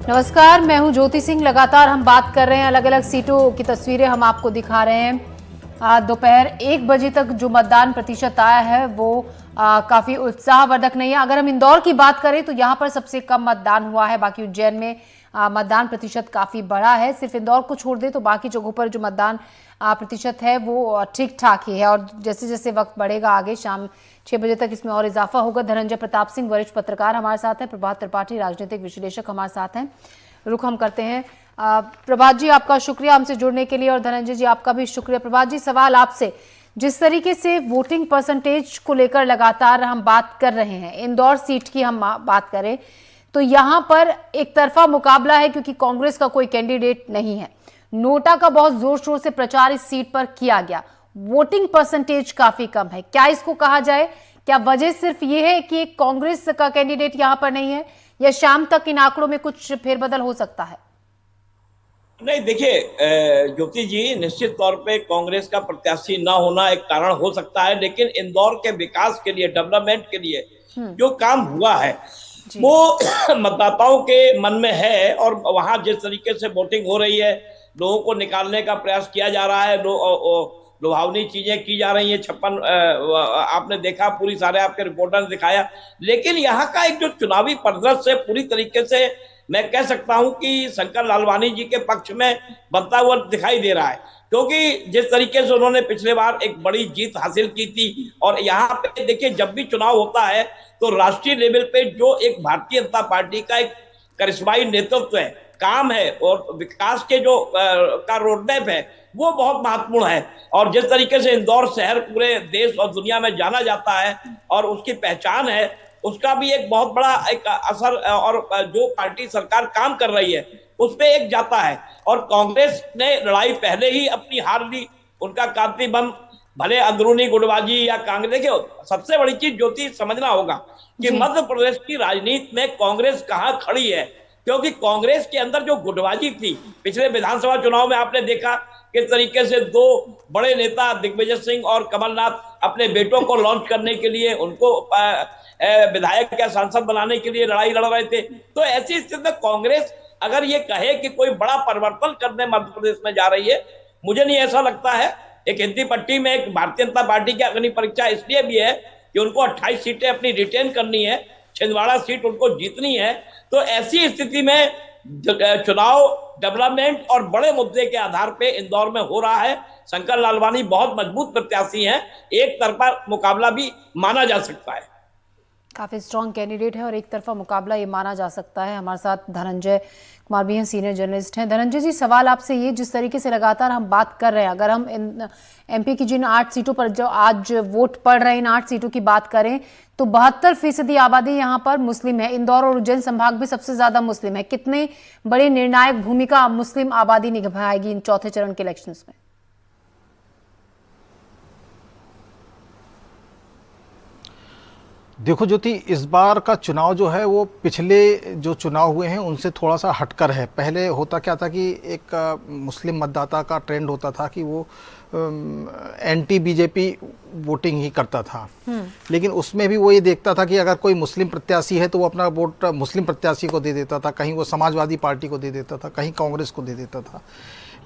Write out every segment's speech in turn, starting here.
नमस्कार, मैं हूं ज्योति सिंह। लगातार हम बात कर रहे हैं, अलग अलग सीटों की तस्वीरें हम आपको दिखा रहे हैं। दोपहर 1 बजे तक जो मतदान प्रतिशत आया है वो काफी उत्साहवर्धक नहीं है। अगर हम इंदौर की बात करें तो यहाँ पर सबसे कम मतदान हुआ है। बाकी उज्जैन में मतदान प्रतिशत काफी बड़ा है। सिर्फ इंदौर को छोड़ दे तो बाकी जगहों पर जो मतदान प्रतिशत है वो ठीक ठाक ही है। और जैसे जैसे वक्त बढ़ेगा आगे शाम 6 बजे तक इसमें और इजाफा होगा। धनंजय प्रताप सिंह वरिष्ठ पत्रकार हमारे साथ हैं, प्रभात त्रिपाठी राजनीतिक विश्लेषक हमारे साथ हैं। रुख हम करते हैं। प्रभात जी, आपका शुक्रिया हमसे जुड़ने के लिए, और धनंजय जी आपका भी शुक्रिया। प्रभात जी, सवाल आपसे, जिस तरीके से वोटिंग परसेंटेज को लेकर लगातार हम बात कर रहे हैं, इंदौर सीट की हम बात करें तो यहां पर एक तरफा मुकाबला है क्योंकि कांग्रेस का कोई कैंडिडेट नहीं है। नोटा का बहुत जोर शोर से प्रचार इस सीट पर किया गया। वोटिंग परसेंटेज काफी कम है। क्या इसको कहा जाए, क्या वजह सिर्फ ये है कि कांग्रेस का कैंडिडेट यहां पर नहीं है, या शाम तक इन आंकड़ों में कुछ फेरबदल हो सकता है? नहीं, देखिए ज्योति जी, निश्चित तौर पे कांग्रेस का प्रत्याशी ना होना एक कारण हो सकता है, लेकिन इंदौर के विकास के लिए, डेवलपमेंट के लिए जो काम हुआ है वो मतदाताओं के मन में है। और वहां जिस तरीके से वोटिंग हो रही है, लोगों को निकालने का प्रयास किया जा रहा है, लुभावनी चीजें की जा रही हैं। 56 आपने देखा, पूरी सारे आपके रिपोर्टर ने दिखाया। लेकिन यहाँ का एक जो चुनावी परिदृश्य पूरी तरीके से मैं कह सकता हूं कि शंकर लालवानी जी के पक्ष में बनता हुआ दिखाई दे रहा है, क्योंकि जिस तरीके से उन्होंने पिछले बार एक बड़ी जीत हासिल की थी। और यहाँ पे देखिए, जब भी चुनाव होता है तो राष्ट्रीय लेवल पे जो एक भारतीय जनता पार्टी का एक करिश्माई नेतृत्व है, काम है, और विकास के जो का रोडमैप है वो बहुत महत्वपूर्ण है। और जिस तरीके से इंदौर शहर पूरे देश और दुनिया में जाना जाता है और उसकी पहचान है, उसका भी एक बहुत बड़ा एक असर, और जो पार्टी सरकार काम कर रही है उस पर एक जाता है। और कांग्रेस ने लड़ाई पहले ही अपनी हार ली। उनका कांति बम, भले अंदरूनी गुटबाजी या कांग्रेस, देखिए सबसे बड़ी चीज ज्योति समझना होगा कि मध्य प्रदेश की राजनीति में कांग्रेस कहां खड़ी है। क्योंकि कांग्रेस के अंदर जो गुटबाजी थी, पिछले विधानसभा चुनाव में आपने देखा किस तरीके से दो बड़े नेता दिग्विजय सिंह और कमलनाथ अपने बेटों को लॉन्च करने के लिए, उनको विधायक या सांसद बनाने के लिए लड़ाई लड़ रहे थे। तो ऐसी स्थिति में कांग्रेस अगर ये कहे कि कोई बड़ा परिवर्तन करने मध्य प्रदेश में जा रही है, मुझे नहीं ऐसा लगता है। एक हिंदी पट्टी में एक भारतीय जनता पार्टी की अग्नि परीक्षा इसलिए भी है कि उनको 28 सीटें अपनी रिटेन करनी है, छिंदवाड़ा सीट उनको जीतनी है। तो ऐसी स्थिति में चुनाव डेवलपमेंट और बड़े मुद्दे के आधार पे इंदौर में हो रहा है। शंकर लालवानी बहुत मजबूत प्रत्याशी हैं, एक तरफा मुकाबला भी माना जा सकता है। काफी स्ट्रॉन्ग कैंडिडेट है और एक तरफा मुकाबला ये माना जा सकता है। हमारे साथ धनंजय कुमार भी हैं, सीनियर जर्नलिस्ट हैं। धनंजय जी, सवाल आपसे ये, जिस तरीके से लगातार हम बात कर रहे हैं, अगर हम एमपी की जिन 8 सीटों पर जो आज वोट पड़ रहे हैं, इन 8 सीटों की बात करें तो 72% आबादी यहाँ पर मुस्लिम है। इंदौर और उज्जैन संभाग भी सबसे ज्यादा मुस्लिम है। कितने बड़ी निर्णायक भूमिका मुस्लिम आबादी निभाएगी इन चौथे चरण के इलेक्शन में? देखो ज्योति, इस बार का चुनाव जो है वो पिछले जो चुनाव हुए हैं उनसे थोड़ा सा हटकर है। पहले होता क्या था कि एक मुस्लिम मतदाता का ट्रेंड होता था कि वो एंटी बीजेपी वोटिंग ही करता था, लेकिन उसमें भी वो ये देखता था कि अगर कोई मुस्लिम प्रत्याशी है तो वो अपना वोट मुस्लिम प्रत्याशी को दे देता था, कहीं वो समाजवादी पार्टी को दे देता था, कहीं कांग्रेस को दे देता था।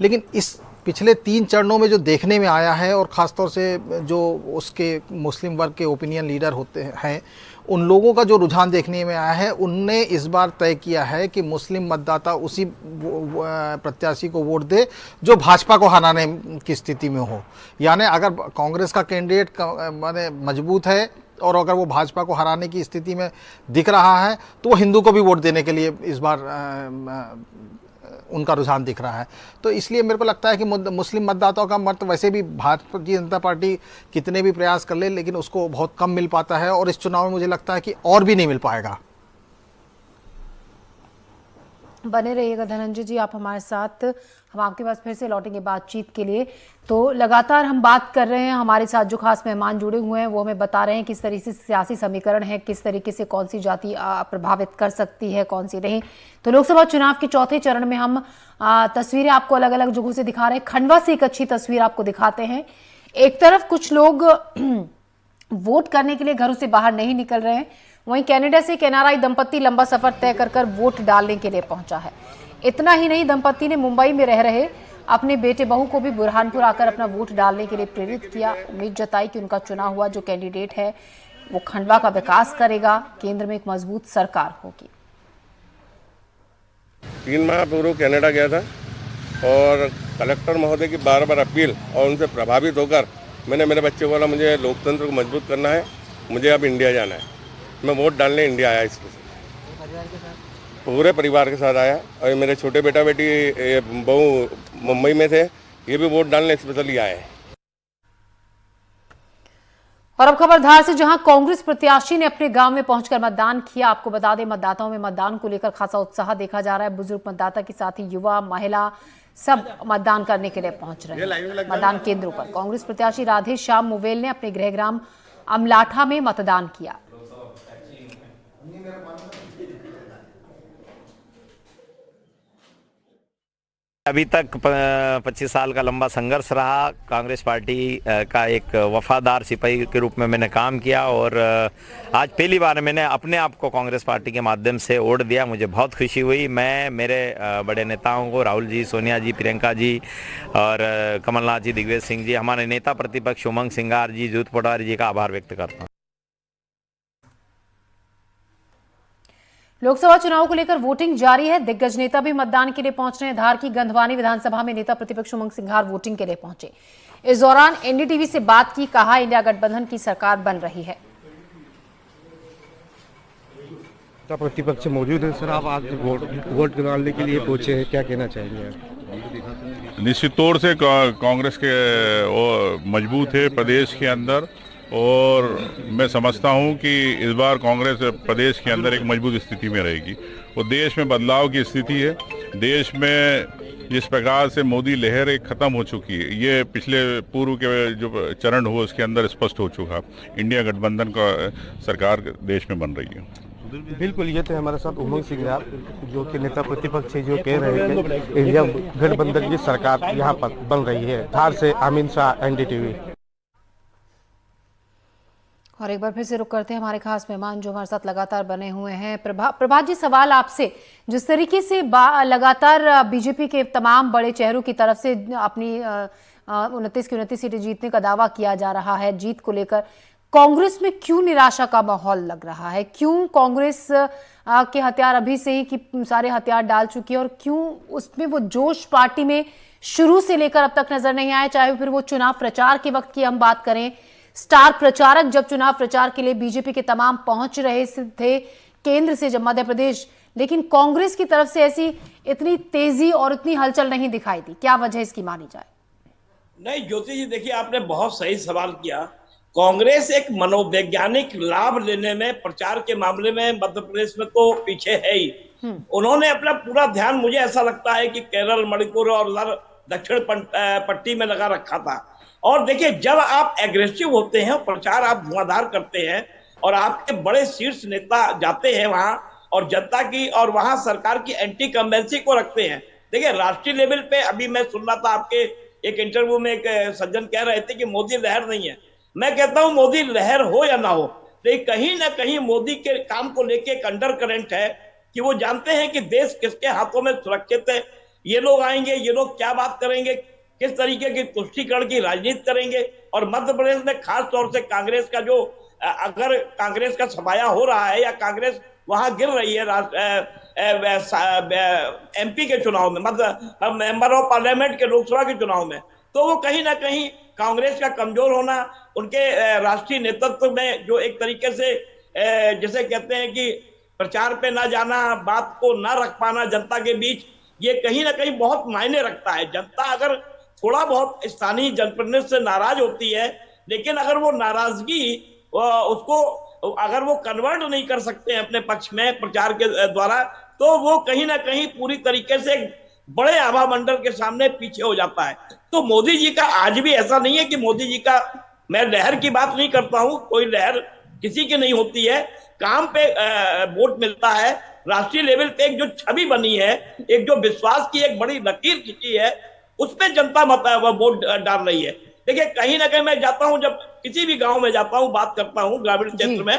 लेकिन इस पिछले 3 चरणों में जो देखने में आया है, और ख़ासतौर से जो उसके मुस्लिम वर्ग के ओपिनियन लीडर होते हैं, उन लोगों का जो रुझान देखने में आया है, उनने इस बार तय किया है कि मुस्लिम मतदाता उसी प्रत्याशी को वोट दे जो भाजपा को हराने की स्थिति में हो। यानी अगर कांग्रेस का कैंडिडेट माने मजबूत है और अगर वो भाजपा को हराने की स्थिति में दिख रहा है तो वो हिंदू को भी वोट देने के लिए इस बार उनका रुझान दिख रहा है। तो इसलिए मेरे को लगता है कि मुस्लिम मतदाताओं का मत वैसे भी भारतीय जनता पार्टी कितने भी प्रयास कर ले, लेकिन उसको बहुत कम मिल पाता है, और इस चुनाव में मुझे लगता है कि और भी नहीं मिल पाएगा। बने रहिएगा धनंजय जी आप हमारे साथ। हम आपके पास फिर से लौटेंगे बातचीत के लिए। तो लगातार हम बात कर रहे हैं, हमारे साथ जो खास मेहमान जुड़े हुए हैं वो हमें बता रहे हैं किस तरीके से सियासी समीकरण है, किस तरीके से कौन सी जाति प्रभावित कर सकती है, कौन सी नहीं। तो लोकसभा चुनाव के चौथे चरण में हम तस्वीरें आपको अलग अलग जगहों से दिखा रहे हैं। खंडवा से एक अच्छी तस्वीर आपको दिखाते हैं। एक तरफ कुछ लोग वोट करने के लिए घरों से बाहर नहीं निकल रहे हैं, वहीं कनाडा से एक एनआरआई दंपत्ति लंबा सफर तय कर वोट डालने के लिए पहुंचा है। इतना ही नहीं, दंपत्ति ने मुंबई में रह रहे अपने बेटे बहू को भी बुरहानपुर आकर अपना वोट डालने के लिए प्रेरित किया। उम्मीद जताई कि उनका चुना हुआ जो कैंडिडेट है वो खंडवा का विकास करेगा, केंद्र में एक मजबूत सरकार होगी। 3 माह पूर्व कनाडा गया था और कलेक्टर महोदय की बार-बार अपील और उनसे प्रभावित होकर मैंने मेरे बच्चे को बोला मुझे लोकतंत्र को मजबूत करना है, मुझे अब इंडिया जाना है। मैं वोट डालने इंडिया आया, इसलिए पूरे परिवार के साथ आया। और मेरे छोटे बेटा बेटी बहू मुंबई में थे, ये भी वोट डालने स्पेशली आए हैं। और अब खबर धार से, जहां कांग्रेस प्रत्याशी ने अपने गांव में पहुंचकर मतदान किया। आपको बता दें, मतदाताओं में मतदान को लेकर खासा उत्साह देखा जा रहा है। बुजुर्ग मतदाता के साथ ही युवा, महिला सब मतदान करने के लिए पहुंच रहे हैं मतदान केंद्रों पर। कांग्रेस प्रत्याशी राधे श्याम मुवेल ने अपने गृहग्राम अमलाठा में मतदान किया। अभी तक 25 साल का लंबा संघर्ष रहा। कांग्रेस पार्टी का एक वफादार सिपाही के रूप में मैंने काम किया और आज पहली बार मैंने अपने आप को कांग्रेस पार्टी के माध्यम से वोट दिया। मुझे बहुत खुशी हुई। मैं मेरे बड़े नेताओं को, राहुल जी, सोनिया जी, प्रियंका जी और कमलनाथ जी, दिग्विजय सिंह जी, हमारे नेता प्रतिपक्ष उमंग सिंगार जी, जूत पटवारी जी का आभार व्यक्त करता हूँ। लोकसभा चुनाव को लेकर वोटिंग जारी है। दिग्गज नेता भी मतदान के लिए पहुंच रहे हैं। धार की गंधवानी विधानसभा में नेता प्रतिपक्ष उमंग सिंघार वोटिंग के लिए पहुंचे। इस दौरान एनडीटीवी से बात की, कहा इंडिया गठबंधन की सरकार बन रही है। प्रतिपक्ष मौजूद है सर, आप आज वोट डालने के लिए पहुंचे हैं, क्या कहना चाहेंगे? निश्चित तौर से कांग्रेस के मजबूत है प्रदेश के अंदर और मैं समझता हूं कि इस बार कांग्रेस प्रदेश के अंदर एक मजबूत स्थिति में रहेगी। वो देश में बदलाव की स्थिति है। देश में जिस प्रकार से मोदी लहर एक ख़त्म हो चुकी है, ये पिछले पूर्व के जो चरण हुए उसके अंदर स्पष्ट हो चुका। इंडिया गठबंधन का सरकार देश में बन रही है। बिल्कुल, ये थे हमारे साथ उमंग सिंघार जो कि नेता प्रतिपक्ष है, जो कह रहे हैं कि इंडिया गठबंधन की सरकार यहाँ पर बन रही है। धार से आमीन शाह, एनडीटीवी। और एक बार फिर से रुक करते हैं हमारे खास मेहमान जो हमारे साथ लगातार बने हुए हैं। प्रभात जी, सवाल आपसे, जिस तरीके से लगातार बीजेपी के तमाम बड़े चेहरों की तरफ से अपनी 29 की 29 सीटें जीतने का दावा किया जा रहा है, जीत को लेकर कांग्रेस में क्यों निराशा का माहौल लग रहा है? क्यों कांग्रेस के हथियार अभी से ही कि सारे हथियार डाल चुकी है और क्यों उसमें वो जोश पार्टी में शुरू से लेकर अब तक नजर नहीं आया? चाहे फिर वो चुनाव प्रचार के वक्त की हम बात करें, स्टार प्रचारक जब चुनाव प्रचार के लिए बीजेपी के तमाम पहुंच रहे थे केंद्र से, जब मध्य प्रदेश, लेकिन कांग्रेस की तरफ से ऐसी इतनी तेजी और इतनी हलचल नहीं दिखाई दी। क्या वजह इसकी मानी जाए? नहीं ज्योति जी, देखिए आपने बहुत सही सवाल किया। कांग्रेस एक मनोवैज्ञानिक लाभ लेने में, प्रचार के मामले में मध्य प्रदेश में तो पीछे है ही। उन्होंने अपना पूरा ध्यान, मुझे ऐसा लगता है कि केरल, मणिपुर और दक्षिण पट्टी में लगा रखा था। और देखिए, जब आप एग्रेसिव होते हैं, प्रचार आप धुआंधार करते हैं और आपके बड़े शीर्ष नेता जाते हैं वहां और जनता की और वहां सरकार की एंटी कम्बेंसी को रखते हैं। देखिए, राष्ट्रीय लेवल पे अभी मैं सुन रहा था आपके एक इंटरव्यू में, एक सज्जन कह रहे थे कि मोदी लहर नहीं है। मैं कहता हूं मोदी लहर हो या ना हो, लेकिन कहीं ना कहीं मोदी के काम को लेके एक अंडर करंट है कि वो जानते हैं कि देश किसके हाथों में सुरक्षित है। ये लोग आएंगे, ये लोग क्या बात करेंगे, किस तरीके की तुष्टीकरण की राजनीति करेंगे। और मध्य प्रदेश में खास तौर से कांग्रेस का जो, अगर कांग्रेस का सफाया हो रहा है या कांग्रेस वहां गिर रही है एमपी के चुनाव में, मतलब मेंबर ऑफ पार्लियामेंट के लोकसभा के चुनाव में, तो वो कहीं ना कहीं कांग्रेस का कमजोर होना, उनके राष्ट्रीय नेतृत्व में जो एक तरीके से जैसे कहते हैं कि प्रचार पे ना जाना, बात को ना रख पाना जनता के बीच, ये कहीं ना कहीं बहुत मायने रखता है। जनता अगर थोड़ा बहुत स्थानीय जनप्रतिनिधि से नाराज होती है, लेकिन अगर वो नाराजगी उसको अगर वो कन्वर्ट नहीं कर सकते हैं अपने पक्ष में प्रचार के द्वारा, तो वो कहीं ना कहीं पूरी तरीके से बड़े आभा मंडल के सामने पीछे हो जाता है। तो मोदी जी का आज भी ऐसा नहीं है कि मोदी जी का, मैं लहर की बात नहीं करता हूं, कोई लहर किसी की नहीं होती है। काम पे वोट मिलता है। राष्ट्रीय लेवल पे एक जो छवि बनी है, एक जो विश्वास की एक बड़ी लकीर खींची है, उस पे जनता वोट डाल रही है। देखिए, कहीं ना कहीं मैं जाता हूं, जब किसी भी गांव में जाता हूं, बात करता हूं ग्रामीण क्षेत्र में,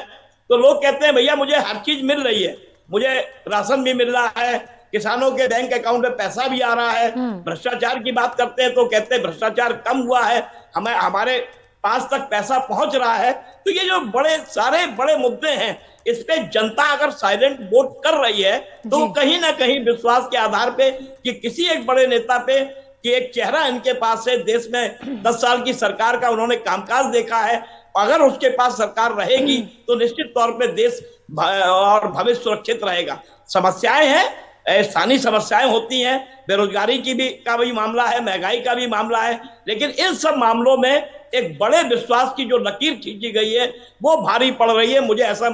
तो लोग कहते हैं भैया मुझे हर चीज मिल रही है, मुझे राशन भी मिल रहा है, किसानों के बैंक अकाउंट में पैसा भी आ रहा है। भ्रष्टाचार की बात करते हैं तो कहते हैं भ्रष्टाचार कम हुआ है, हमें हमारे पास तक पैसा पहुंच रहा है। तो ये जो सारे बड़े मुद्दे हैं, इस पे जनता अगर साइलेंट वोट कर रही है तो कहीं ना कहीं विश्वास के आधार पे कि किसी एक बड़े नेता पे कि एक चेहरा इनके पास है, देश में 10 साल की सरकार का उन्होंने कामकाज देखा है, अगर उसके पास सरकार रहेगी तो निश्चित तौर पे देश और भविष्य सुरक्षित रहेगा। समस्याएं हैं, स्थानीय समस्याएं होती हैं, बेरोजगारी का भी मामला है, महंगाई का भी मामला है, लेकिन इन सब मामलों में एक बड़े विश्वास की जो लकीर खींची गई है वो भारी पड़ रही है। मुझे ऐसा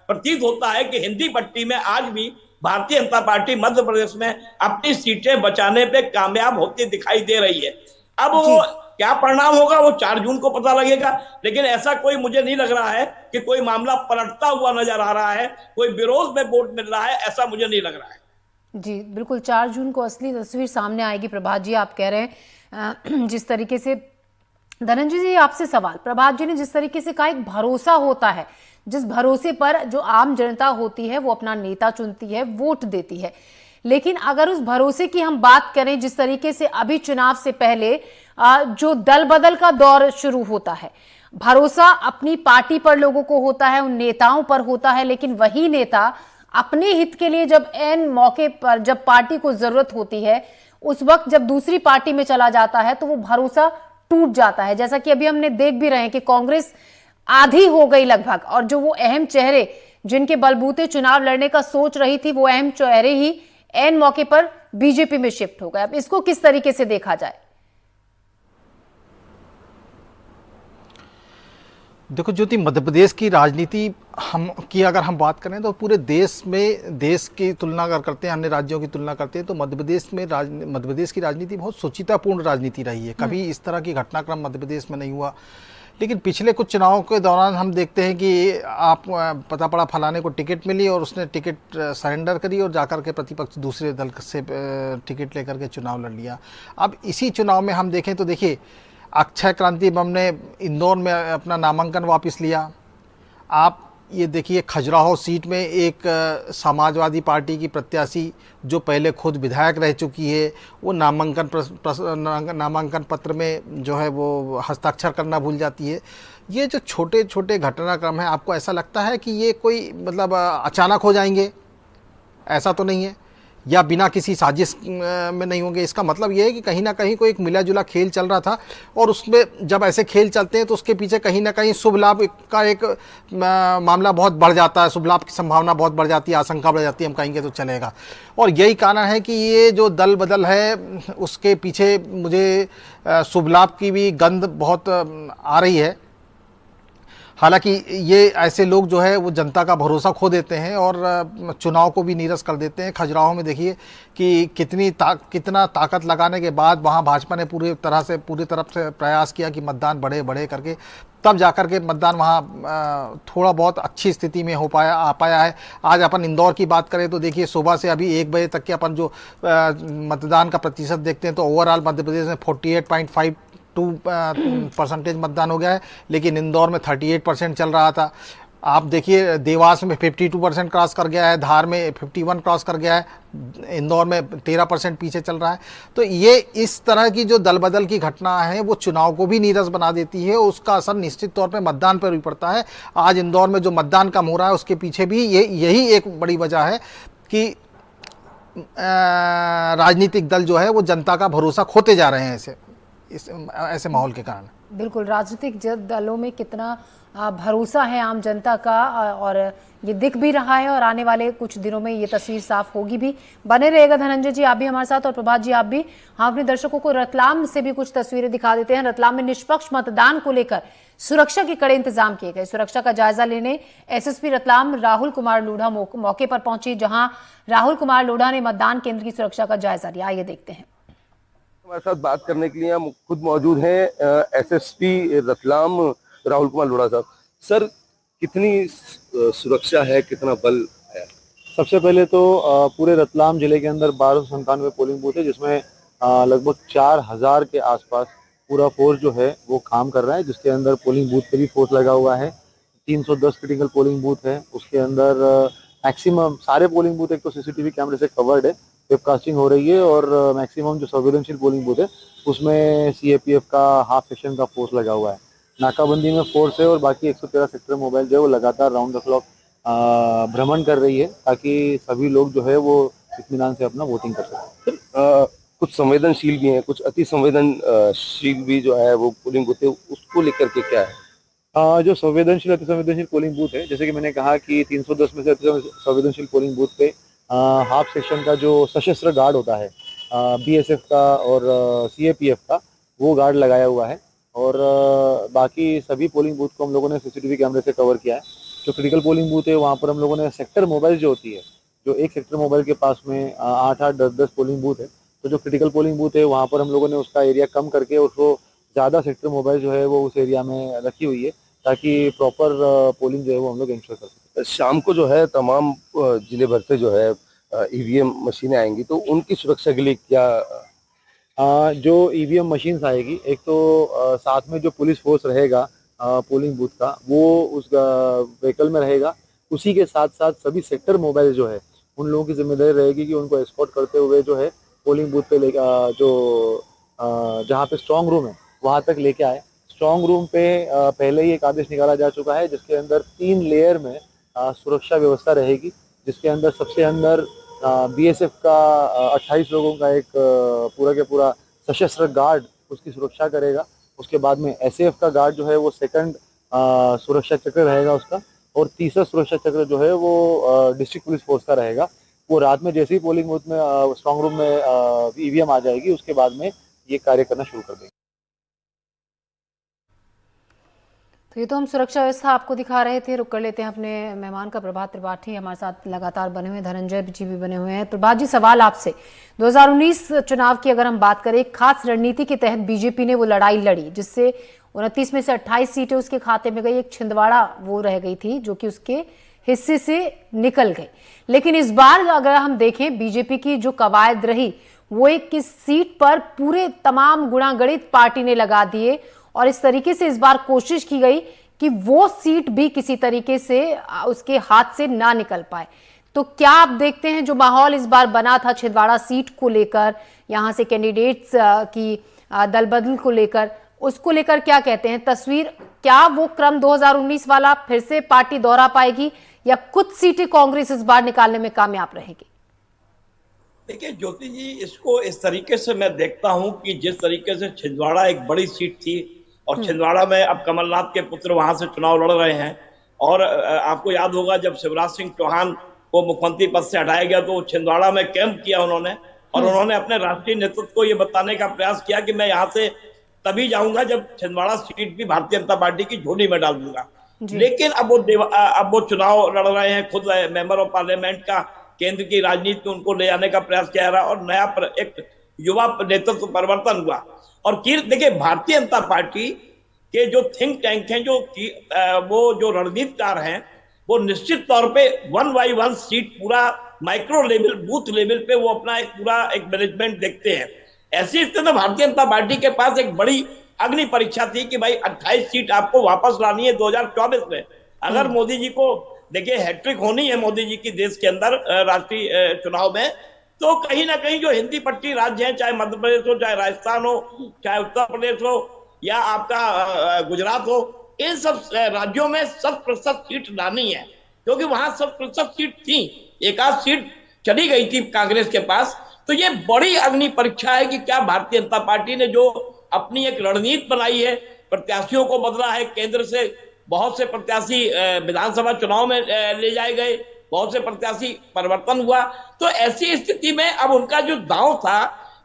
प्रतीत होता है कि हिंदी पट्टी में आज भी भारतीय जनता पार्टी मध्य प्रदेश में अपनी सीटें बचाने पे कामयाब होती दिखाई दे रही है। अब वो क्या परिणाम होगा वो 4 जून को पता लगेगा, लेकिन ऐसा कोई मुझे नहीं लग रहा है कि कोई मामला पलटता हुआ नजर आ रहा है, कोई विरोध में वोट मिल रहा है, ऐसा मुझे नहीं लग रहा है। जी बिल्कुल, 4 जून को असली तस्वीर सामने आएगी। प्रभात जी आप कह रहे हैं जिस तरीके से, धनंजय जी आपसे सवाल, प्रभात जी ने जिस तरीके से कहा एक भरोसा होता है, जिस भरोसे पर जो आम जनता होती है वो अपना नेता चुनती है, वोट देती है, लेकिन अगर उस भरोसे की हम बात करें, जिस तरीके से अभी चुनाव से पहले जो दल बदल का दौर शुरू होता है, भरोसा अपनी पार्टी पर लोगों को होता है, उन नेताओं पर होता है, लेकिन वही नेता अपने हित के लिए जब ऐन मौके पर जब पार्टी को जरूरत होती है उस वक्त जब दूसरी पार्टी में चला जाता है तो वो भरोसा टूट जाता है। जैसा कि अभी हमने देख भी रहे हैं कि कांग्रेस आधी हो गई लगभग, और जो वो अहम चेहरे जिनके बलबूते चुनाव लड़ने का सोच रही थी वो अहम चेहरे ही ऐन मौके पर बीजेपी में शिफ्ट हो गए। अब इसको किस तरीके से देखा जाए? देखो ज्योति, मध्य प्रदेश की राजनीति अगर हम बात करें तो पूरे देश में, देश की तुलना अगर करते हैं, अन्य राज्यों की तुलना करते हैं तो मध्य प्रदेश की राजनीति बहुत सोचितापूर्ण राजनीति रही है। कभी इस तरह की घटनाक्रम मध्य प्रदेश में नहीं हुआ। लेकिन पिछले कुछ चुनावों के दौरान हम देखते हैं कि आप पता पड़ा फलाने को टिकट मिली और उसने टिकट सरेंडर करी और जाकर के प्रतिपक्ष दूसरे दल से टिकट लेकर के चुनाव लड़ लिया। अब इसी चुनाव में हम देखें तो देखिए, अक्षय क्रांति बम ने इंदौर में अपना नामांकन वापस लिया। आप ये देखिए, खजुराहो सीट में एक समाजवादी पार्टी की प्रत्याशी जो पहले खुद विधायक रह चुकी है, वो नामांकन पत्र में जो है वो हस्ताक्षर करना भूल जाती है। ये जो छोटे छोटे घटनाक्रम हैं, आपको ऐसा लगता है कि ये कोई मतलब अचानक हो जाएंगे? ऐसा तो नहीं है, या बिना किसी साजिश में नहीं होंगे। इसका मतलब ये है कि कहीं ना कहीं कोई एक मिला जुला खेल चल रहा था, और उसमें जब ऐसे खेल चलते हैं तो उसके पीछे कहीं ना कहीं शुभ लाभ का एक मामला बहुत बढ़ जाता है, शुभ लाभ की संभावना बहुत बढ़ जाती है, आशंका बढ़ जाती है, हम कहेंगे तो चलेगा। और यही कारण है कि ये जो दल बदल है उसके पीछे मुझे शुभ लाभ की भी गंध बहुत आ रही है। हालांकि ये ऐसे लोग जो है वो जनता का भरोसा खो देते हैं और चुनाव को भी नीरस कर देते हैं। खजुराहो में देखिए कि कितना ताकत लगाने के बाद वहाँ भाजपा ने पूरी तरफ से प्रयास किया कि मतदान बढ़े करके, तब जाकर के मतदान वहाँ थोड़ा बहुत अच्छी स्थिति में आ पाया है। आज अपन इंदौर की बात करें तो देखिए, सुबह से अभी 1 बजे तक के अपन जो मतदान का प्रतिशत देखते हैं तो ओवरऑल मध्य प्रदेश में 48.52% मतदान हो गया है, लेकिन इंदौर में 38% चल रहा था। आप देखिए, देवास में 52% क्रॉस कर गया है, धार में 51 क्रॉस कर गया है, इंदौर में 13% पीछे चल रहा है। तो ये इस तरह की जो दल बदल की घटना है वो चुनाव को भी नीरस बना देती है, उसका असर निश्चित तौर पे मतदान पर भी पड़ता है। आज इंदौर में जो मतदान कम हो रहा है उसके पीछे भी यही एक बड़ी वजह है कि राजनीतिक दल जो है वो जनता का भरोसा खोते जा रहे हैं ऐसे माहौल के कारण। बिल्कुल, राजनीतिक दलों में कितना भरोसा है आम जनता का, और ये दिख भी रहा है, और आने वाले कुछ दिनों में ये तस्वीर साफ होगी भी। बने रहेगा धनंजय जी आप भी हमारे साथ, और प्रभात जी आप भी। हम अपने दर्शकों को रतलाम से भी कुछ तस्वीरें दिखा देते हैं। रतलाम में निष्पक्ष मतदान को लेकर सुरक्षा के कड़े इंतजाम किए गए। सुरक्षा का जायजा लेने एसएसपी रतलाम राहुल कुमार लोढ़ा मौके पर पहुंची, जहां राहुल कुमार लोढ़ा ने मतदान केंद्र की सुरक्षा का जायजा लिया। आइए देखते हैं। हमारे साथ बात करने के लिए हम खुद मौजूद हैं एसएसपी रतलाम राहुल कुमार लोढ़ा साहब। सर, कितनी सुरक्षा है, कितना बल है? सबसे पहले तो पूरे रतलाम जिले के अंदर 1297 पोलिंग बूथ है, जिसमें लगभग 4000 के आसपास पूरा फोर्स जो है वो काम कर रहा है, जिसके अंदर पोलिंग बूथ पे भी फोर्स लगा हुआ है, 310 क्रिटिकल पोलिंग बूथ है, उसके अंदर मैक्सिमम सारे पोलिंग बूथ एक तो सीसीटीवी कैमरे से कवर्ड है, वेबकास्टिंग हो रही है, और मैक्सिमम जो संवेदनशील पोलिंग बूथ है उसमें सीएपीएफ का हाफ सेक्शन का फोर्स लगा हुआ है। नाकाबंदी में फोर्स है और बाकी 113 सेक्टर मोबाइल जो है वो लगातार राउंड द क्लॉक भ्रमण कर रही है, ताकि सभी लोग जो है वो इत्मीनान से अपना वोटिंग कर सकें। कुछ संवेदनशील भी हैं, कुछ अति संवेदनशील भी जो है वो पोलिंग बूथ है, उसको लेकर के क्या है? जो संवेदनशील अति संवेदनशील पोलिंग बूथ है, जैसे कि मैंने कहा कि 310 में से अति संवेदनशील पोलिंग बूथ पे हाफ सेक्शन का जो सशस्त्र गार्ड होता है, बीएसएफ का और सीएपीएफ का, वो गार्ड लगाया हुआ है। और बाकी सभी पोलिंग बूथ को हम लोगों ने सीसीटीवी कैमरे से कवर किया है। जो क्रिटिकल पोलिंग बूथ है वहाँ पर हम लोगों ने सेक्टर मोबाइल जो होती है, जो एक सेक्टर मोबाइल के पास में 8-8, 10-10 पोलिंग बूथ है, तो जो क्रिटिकल पोलिंग बूथ है वहाँ पर हम लोगों ने उसका एरिया कम करके उसको ज़्यादा सेक्टर मोबाइल जो है वो उस एरिया में रखी हुई है, ताकि प्रॉपर पोलिंग जो है वो हम लोग इंश्योर कर सकें। शाम को जो है तमाम जिले भर से जो है ईवीएम मशीनें आएंगी, तो उनकी सुरक्षा के लिए क्या? जो ईवीएम मशीन्स आएगी, एक तो साथ में जो पुलिस फोर्स रहेगा पोलिंग बूथ का, वो उस व्हीकल में रहेगा। उसी के साथ साथ सभी सेक्टर मोबाइल जो है उन लोगों की जिम्मेदारी रहेगी कि उनको एस्कॉर्ट करते हुए जो है पोलिंग बूथ पे जो जहाँ पे स्ट्रांग रूम है वहाँ तक लेके आए। स्ट्रांग रूम पे पहले ही एक आदेश निकाला जा चुका है, जिसके अंदर 3 लेयर में सुरक्षा व्यवस्था रहेगी, जिसके अंदर सबसे अंदर बीएसएफ का 28 लोगों का एक पूरा के पूरा सशस्त्र गार्ड उसकी सुरक्षा करेगा। उसके बाद में एसएएफ का गार्ड जो है वो सेकंड सुरक्षा चक्र रहेगा उसका, और तीसरा सुरक्षा चक्र जो है वो डिस्ट्रिक्ट पुलिस फोर्स का रहेगा। वो रात में जैसे ही पोलिंग बूथ में स्ट्रांग रूम में ईवीएम आ जाएगी, उसके बाद में ये कार्य करना शुरू कर देंगे। तो ये तो हम सुरक्षा व्यवस्था आपको दिखा रहे थे। रुक कर लेते हैं अपने मेहमान का। प्रभात त्रिपाठी हमारे साथ लगातार बने हुए हैं, धनंजय जी भी बने हुए हैं। प्रभात जी, सवाल आपसे, 2019 चुनाव की अगर हम बात करें, एक खास रणनीति के तहत बीजेपी ने वो लड़ाई लड़ी जिससे 29 में से 28 सीटें उसके खाते में गई। एक छिंदवाड़ा वो रह गई थी जो कि उसके हिस्से से निकल गई। लेकिन इस बार अगर हम देखें, बीजेपी की जो कवायद रही वो एक किस सीट पर पूरे तमाम गुणागणित पार्टी ने लगा दिए, और इस तरीके से इस बार कोशिश की गई कि वो सीट भी किसी तरीके से उसके हाथ से ना निकल पाए। तो क्या आप देखते हैं जो माहौल इस बार बना था छिंदवाड़ा सीट को लेकर, यहां से कैंडिडेट्स की दल बदल को लेकर, उसको लेकर क्या कहते हैं तस्वीर? क्या वो क्रम 2019 वाला फिर से पार्टी दोहरा पाएगी, या कुछ सीटें कांग्रेस इस बार निकालने में कामयाब रहेगी? देखिए ज्योति जी, इसको इस तरीके से मैं देखता हूं कि जिस तरीके से छिंदवाड़ा एक बड़ी सीट थी, और छिंदवाड़ा में अब कमलनाथ के पुत्र वहां से चुनाव लड़ रहे हैं, और आपको याद होगा जब शिवराज सिंह चौहान को मुख्यमंत्री पद से हटाया गया तो छिंदवाड़ा में कैंप किया उन्होंने, और उन्होंने अपने राष्ट्रीय नेतृत्व को ये बताने का प्रयास किया कि मैं यहाँ से तभी जाऊंगा जब छिंदवाड़ा सीट भी भारतीय जनता पार्टी की झोली में डाल दूंगा। लेकिन अब वो चुनाव लड़ रहे हैं, खुद मेंबर ऑफ पार्लियामेंट का केंद्र की राजनीति में उनको ले जाने का प्रयास किया रहा, और नया एक युवा नेतृत्व परिवर्तन हुआ। और देखिए, भारतीय जनता पार्टी के जो थिंक टैंक हैं, वो जो रणनीतिकार हैं, वो निश्चित तौर पे 1 by 1 सीट पूरा माइक्रो लेवल, बूथ लेवल पे वो अपना एक मैनेजमेंट देखते हैं। ऐसी स्थिति में भारतीय जनता पार्टी के पास एक बड़ी अग्नि परीक्षा थी कि भाई 28 सीट आपको वापस लानी है 2024 में। अगर मोदी जी को, देखिए हैट्रिक होनी है मोदी जी की देश के अंदर राष्ट्रीय चुनाव में, तो कहीं ना कहीं जो हिंदी पट्टी राज्य हैं, चाहे मध्य प्रदेश हो, चाहे राजस्थान हो, चाहे उत्तर प्रदेश हो, या आपका गुजरात हो, इन सब राज्यों में 100% सीट लानी है, क्योंकि वहां 100% सीट थी, एक आध सीट चली गई थी कांग्रेस के पास। तो ये बड़ी अग्नि परीक्षा है कि क्या भारतीय जनता पार्टी ने जो अपनी एक रणनीति बनाई है, प्रत्याशियों को बदला है, केंद्र से बहुत से प्रत्याशी विधानसभा चुनाव में ले जाए गए, बहुत से प्रत्याशी परिवर्तन हुआ। तो ऐसी स्थिति में अब उनका जो दांव था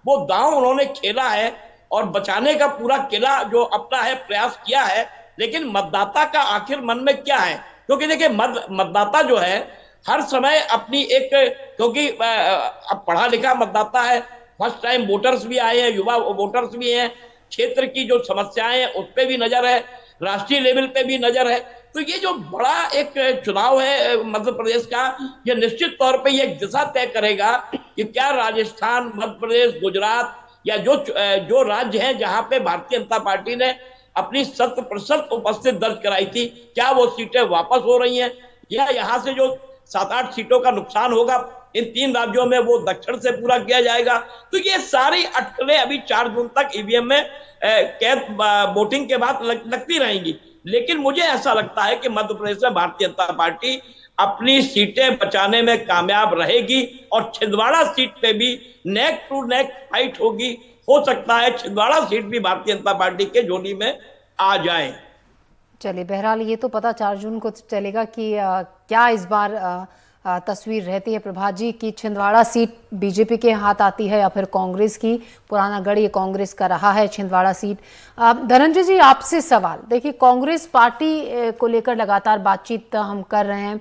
वो दांव उन्होंने खेला है, और बचाने का पूरा किला जो अपना है प्रयास किया है। लेकिन मतदाता का आखिर मन में क्या है, क्योंकि देखिए मतदाता जो है हर समय अपनी एक, क्योंकि अब पढ़ा लिखा मतदाता है, फर्स्ट टाइम वोटर्स भी आए हैं, युवा वोटर्स भी हैं, क्षेत्र की जो समस्याएं हैं उस पर भी नजर है, राष्ट्रीय लेवल पे भी नजर है। तो ये जो बड़ा एक चुनाव है मध्य प्रदेश का, ये निश्चित तौर पे ये दिशा तय करेगा कि क्या राजस्थान, मध्य प्रदेश, गुजरात, या जो राज्य हैं जहां पे भारतीय जनता पार्टी ने अपनी 100% उपस्थित दर्ज कराई थी। क्या वो सीटें वापस हो रही हैं, या यहाँ से जो 7-8 सीटों का नुकसान होगा इन 3 राज्यों में वो दक्षिण से पूरा किया जाएगा? तो ये सारी अटकलें अभी 4 जून तक ईवीएम में कैद वोटिंग के बाद लगती रहेंगी। लेकिन मुझे ऐसा लगता है कि मध्य प्रदेश में भारतीय जनता पार्टी अपनी सीटें बचाने में कामयाब रहेगी और छिंदवाड़ा सीट पे भी नेक टू नेक फाइट होगी। हो सकता है छिंदवाड़ा सीट भी भारतीय जनता पार्टी के झोली में आ जाए। चलिए, बहरहाल ये तो पता 4 जून को चलेगा कि क्या इस बार तस्वीर रहती है प्रभा जी की छिंदवाड़ा सीट बीजेपी के हाथ आती है या फिर कांग्रेस की। पुराना गढ़ ये कांग्रेस का रहा है छिंदवाड़ा सीट। धनंजय जी, आपसे सवाल, देखिए कांग्रेस पार्टी को लेकर लगातार बातचीत हम कर रहे हैं,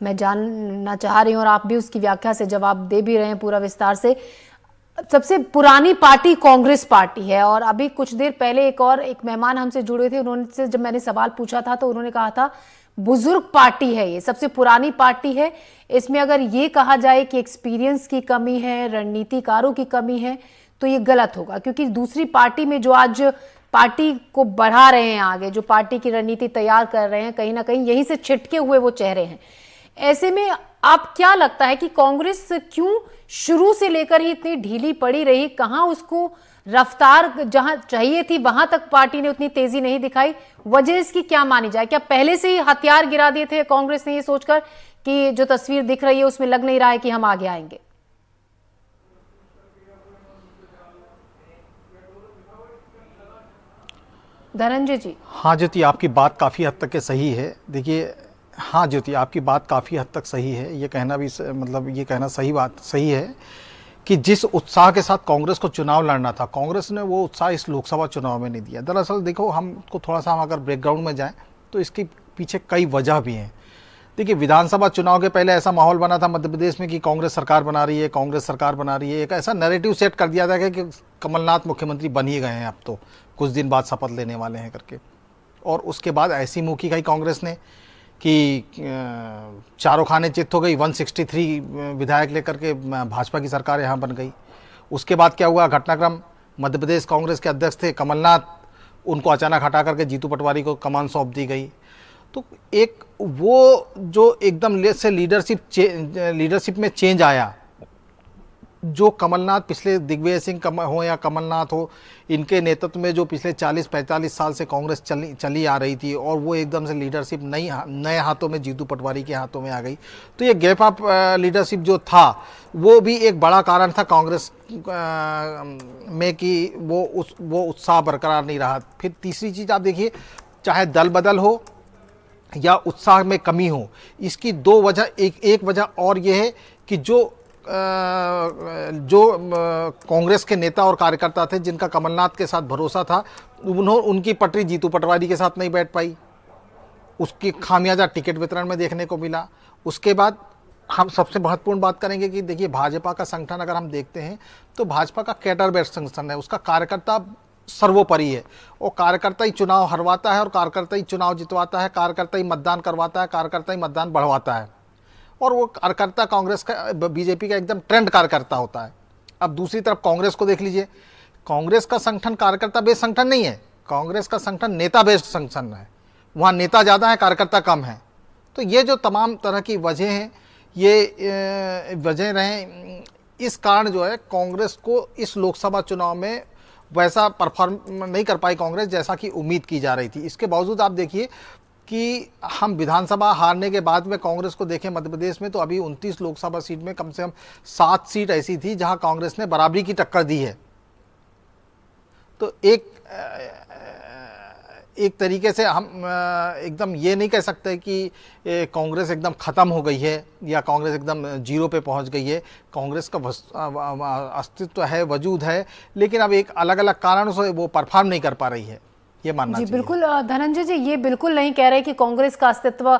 मैं जानना चाह रही हूँ और आप भी उसकी व्याख्या से जवाब दे भी रहे हैं पूरा विस्तार से। सबसे पुरानी पार्टी कांग्रेस पार्टी है और अभी कुछ देर पहले एक मेहमान हमसे जुड़े थे, उन्होंने जब मैंने सवाल पूछा था तो उन्होंने कहा था बुजुर्ग पार्टी है, ये सबसे पुरानी पार्टी है। इसमें अगर ये कहा जाए कि एक्सपीरियंस की कमी है, रणनीतिकारों की कमी है, तो ये गलत होगा, क्योंकि दूसरी पार्टी में जो आज पार्टी को बढ़ा रहे हैं आगे, जो पार्टी की रणनीति तैयार कर रहे हैं, कहीं ना कहीं यहीं से छिटके हुए वो चेहरे हैं। ऐसे में आप क्या लगता है कि कांग्रेस क्यों शुरू से लेकर ही इतनी ढीली पड़ी रही? कहां उसको रफ्तार जहां चाहिए थी वहां तक पार्टी ने उतनी तेजी नहीं दिखाई? वजह इसकी क्या मानी जाए? क्या पहले से ही हथियार गिरा दिए थे कांग्रेस ने ये सोचकर कि जो तस्वीर दिख रही है उसमें लग नहीं रहा है कि हम आगे आएंगे? धनंजय जी। हाँ ज्योति, आपकी बात काफ़ी हद तक के सही है। देखिए, हाँ ज्योति, आपकी बात काफ़ी हद तक सही है। ये कहना भी मतलब ये कहना सही है कि जिस उत्साह के साथ कांग्रेस को चुनाव लड़ना था, कांग्रेस ने वो उत्साह इस लोकसभा चुनाव में नहीं दिया। दरअसल देखो, हमको थोड़ा सा हम अगर बैकग्राउंड में जाएं तो इसके पीछे कई वजह भी हैं। देखिए, विधानसभा चुनाव के पहले ऐसा माहौल बना था मध्य प्रदेश में कि कांग्रेस सरकार बना रही है, कांग्रेस सरकार बना रही है। एक ऐसा नैरेटिव सेट कर दिया था कि कमलनाथ मुख्यमंत्री बन ही गए हैं, अब तो कुछ दिन बाद शपथ लेने वाले हैं करके। और उसके बाद ऐसी मुँह की खाई कांग्रेस ने कि चारों खाने चित हो गई, 163 विधायक लेकर के भाजपा की सरकार यहाँ बन गई। उसके बाद क्या हुआ घटनाक्रम, मध्य प्रदेश कांग्रेस के अध्यक्ष थे कमलनाथ, उनको अचानक हटा करके जीतू पटवारी को कमान सौंप दी गई। तो एक वो जो एकदम से लीडरशिप में चेंज आया, जो कमलनाथ पिछले दिग्विजय सिंह हो या कमलनाथ हो, इनके नेतृत्व में जो पिछले 40-45 साल से कांग्रेस चली आ रही थी, और वो एकदम से लीडरशिप नए हाथों में, जीतू पटवारी के हाथों में आ गई। तो ये गैप अप लीडरशिप जो था वो भी एक बड़ा कारण था कांग्रेस में कि वो उत्साह बरकरार नहीं रहा। फिर तीसरी चीज़ आप देखिए, चाहे दल बदल हो या उत्साह में कमी हो, इसकी दो वजह, एक वजह और ये है कि जो कांग्रेस के नेता और कार्यकर्ता थे जिनका कमलनाथ के साथ भरोसा था, उनकी पटरी जीतू पटवारी के साथ नहीं बैठ पाई। उसकी खामियाजा टिकट वितरण में देखने को मिला। उसके बाद हम सबसे महत्वपूर्ण बात करेंगे कि देखिए, भाजपा का संगठन अगर हम देखते हैं तो भाजपा का कैडर बेस्ड संगठन है, उसका कार्यकर्ता सर्वोपरि है। और कार्यकर्ता ही चुनाव हरवाता है और कार्यकर्ता ही चुनाव जितवाता है, कार्यकर्ता ही मतदान करवाता है, कार्यकर्ता ही मतदान बढ़वाता है। और वो कार्यकर्ता कांग्रेस का, बीजेपी का एकदम ट्रेंड कार्यकर्ता होता है। अब दूसरी तरफ कांग्रेस को देख लीजिए, कांग्रेस का संगठन कार्यकर्ता बेस्ड संगठन नहीं है, कांग्रेस का संगठन नेता बेस्ड संगठन है। वहाँ नेता ज़्यादा है, कार्यकर्ता कम है। तो ये जो तमाम तरह की वजह हैं, ये वजह रहें, इस कारण जो है कांग्रेस को इस लोकसभा चुनाव में वैसा परफॉर्म नहीं कर पाई कांग्रेस जैसा कि उम्मीद की जा रही थी। इसके बावजूद आप देखिए कि हम विधानसभा हारने के बाद में कांग्रेस को देखें मध्य प्रदेश में, तो अभी 29 लोकसभा सीट में कम से कम 7 सीट ऐसी थी जहां कांग्रेस ने बराबरी की टक्कर दी है। तो एक तरीके से हम एकदम ये नहीं कह सकते कि कांग्रेस एकदम ख़त्म हो गई है या कांग्रेस एकदम जीरो पे पहुंच गई है। कांग्रेस का अस्तित्व है, वजूद है, लेकिन अब एक अलग अलग कारणों से वो परफॉर्म नहीं कर पा रही है, ये मानना चाहिए। बिल्कुल धनंजय जी, ये बिल्कुल नहीं कह रहे कि कांग्रेस का अस्तित्व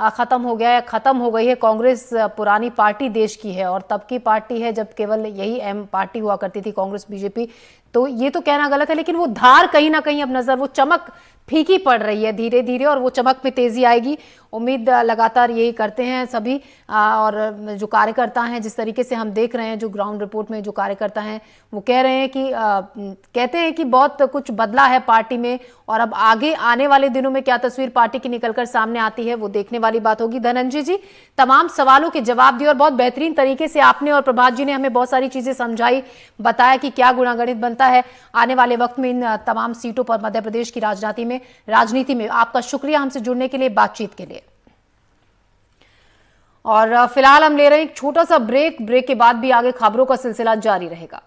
खत्म हो गया है, खत्म हो गई है। कांग्रेस पुरानी पार्टी देश की है और तब की पार्टी है जब केवल यही अहम पार्टी हुआ करती थी, कांग्रेस बीजेपी। तो ये तो कहना गलत है, लेकिन वो धार कहीं ना कहीं अब नजर, वो चमक फीकी पड़ रही है धीरे धीरे, और वो चमक में तेजी आएगी। उम्मीद लगातार यही करते हैं सभी। और जो कार्यकर्ता हैं, जिस तरीके से हम देख रहे हैं, जो ग्राउंड रिपोर्ट में जो कार्यकर्ता हैं वो कह रहे हैं कि कहते हैं कि बहुत कुछ बदला है पार्टी में, और अब आगे आने वाले दिनों में क्या तस्वीर पार्टी की निकलकर सामने आती है वो देखने वाली बात होगी। धनंजय जी, तमाम सवालों के जवाब दिए और बहुत बेहतरीन तरीके से आपने और प्रभात जी ने हमें बहुत सारी चीजें समझाई, बताया कि क्या गुणागणित बनता है आने वाले वक्त में इन तमाम सीटों पर मध्य प्रदेश की राजनीति में। आपका शुक्रिया हमसे जुड़ने के लिए, बातचीत के लिए। और फिलहाल हम ले रहे हैं एक छोटा सा ब्रेक के बाद भी आगे खबरों का सिलसिला जारी रहेगा।